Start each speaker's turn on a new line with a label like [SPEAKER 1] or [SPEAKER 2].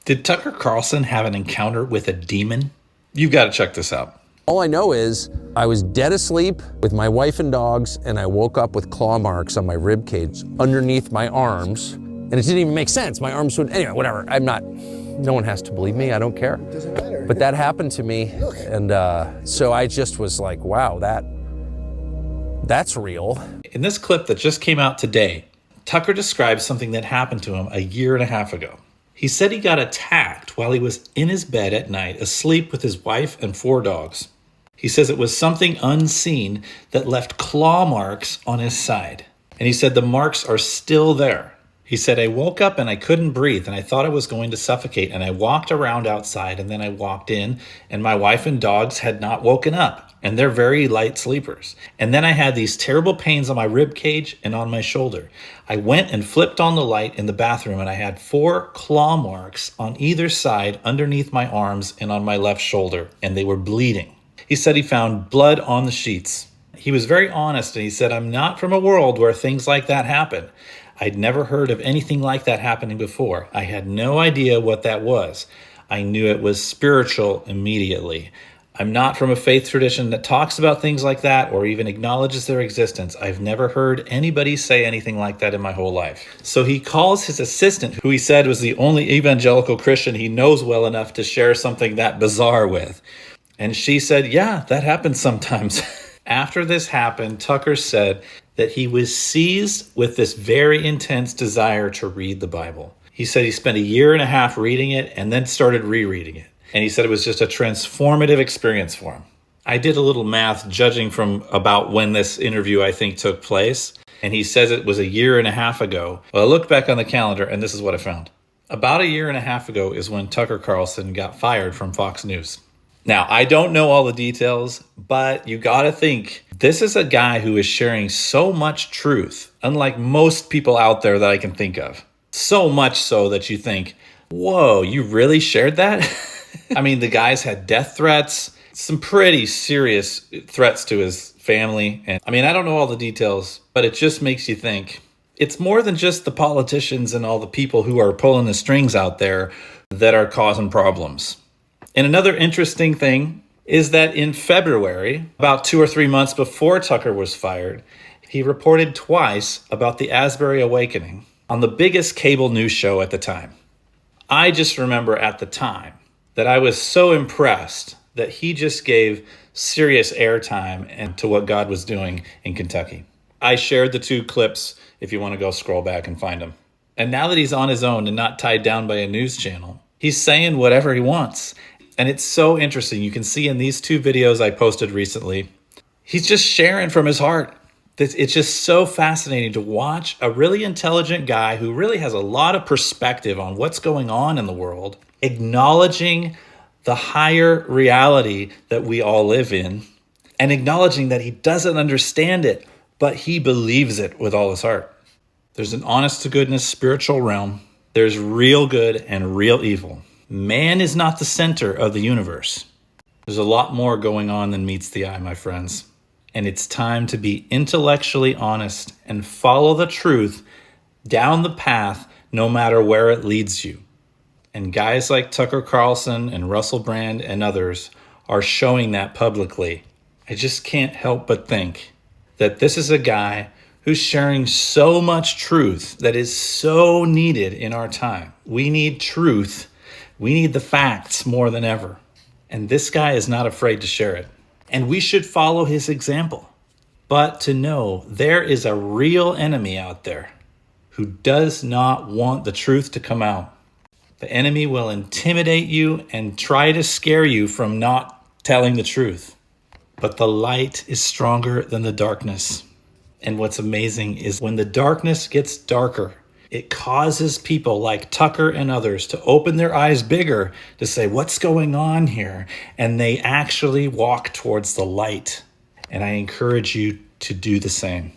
[SPEAKER 1] Did Tucker Carlson have an encounter with a demon? You've got to check this out.
[SPEAKER 2] All I know is I was dead asleep with my wife and dogs, and I woke up with claw marks on my rib cage underneath my arms, and it didn't even make sense. My arms would, anyway, whatever. No one has to believe me, I don't care.
[SPEAKER 3] Doesn't matter.
[SPEAKER 2] But that happened to me, and so I just was like, wow, that's real.
[SPEAKER 1] In this clip that just came out today, Tucker describes something that happened to him a year and a half ago. He said he got attacked while he was in his bed at night, asleep with his wife and 4 dogs. He says it was something unseen that left claw marks on his side. And he said the marks are still there. He said, I woke up and I couldn't breathe and I thought I was going to suffocate. And I walked around outside and then I walked in and my wife and dogs had not woken up. And they're very light sleepers. And then I had these terrible pains on my rib cage and on my shoulder. I went and flipped on the light in the bathroom and I had 4 claw marks on either side underneath my arms and on my left shoulder, and they were bleeding. He said he found blood on the sheets. He was very honest and he said, I'm not from a world where things like that happen. I'd never heard of anything like that happening before. I had no idea what that was. I knew it was spiritual immediately. I'm not from a faith tradition that talks about things like that or even acknowledges their existence. I've never heard anybody say anything like that in my whole life. So he calls his assistant, who he said was the only evangelical Christian he knows well enough to share something that bizarre with. And she said, yeah, that happens sometimes. After this happened, Tucker said that he was seized with this very intense desire to read the Bible. He said he spent a year and a half reading it and then started rereading it. And he said it was just a transformative experience for him. I did a little math judging from about when this interview, I think, took place. And he says it was a year and a half ago. Well, I looked back on the calendar and this is what I found. About a year and a half ago is when Tucker Carlson got fired from Fox News. Now, I don't know all the details, but you got to think this is a guy who is sharing so much truth, unlike most people out there that I can think of. So much so that you think, whoa, you really shared that? I mean, the guy's had death threats, some pretty serious threats to his family. And I mean, I don't know all the details, but it just makes you think it's more than just the politicians and all the people who are pulling the strings out there that are causing problems. And another interesting thing is that in February, about 2 or 3 months before Tucker was fired, he reported twice about the Asbury Awakening on the biggest cable news show at the time. I just remember at the time that I was so impressed that he just gave serious airtime and to what God was doing in Kentucky. I shared the 2 clips if you want to go scroll back and find them. And now that he's on his own and not tied down by a news channel, he's saying whatever he wants. And it's so interesting. You can see in these 2 videos I posted recently, he's just sharing from his heart. It's just so fascinating to watch a really intelligent guy who really has a lot of perspective on what's going on in the world, acknowledging the higher reality that we all live in, and acknowledging that he doesn't understand it, but he believes it with all his heart. There's an honest-to-goodness spiritual realm. There's real good and real evil. Man is not the center of the universe. There's a lot more going on than meets the eye, my friends. And it's time to be intellectually honest and follow the truth down the path no matter where it leads you. And guys like Tucker Carlson and Russell Brand and others are showing that publicly. I just can't help but think that this is a guy who's sharing so much truth that is so needed in our time. We need truth. We need the facts more than ever. And this guy is not afraid to share it. And we should follow his example. But to know there is a real enemy out there who does not want the truth to come out. The enemy will intimidate you and try to scare you from not telling the truth. But the light is stronger than the darkness. And what's amazing is when the darkness gets darker, it causes people like Tucker and others to open their eyes bigger to say, what's going on here? And they actually walk towards the light. And I encourage you to do the same.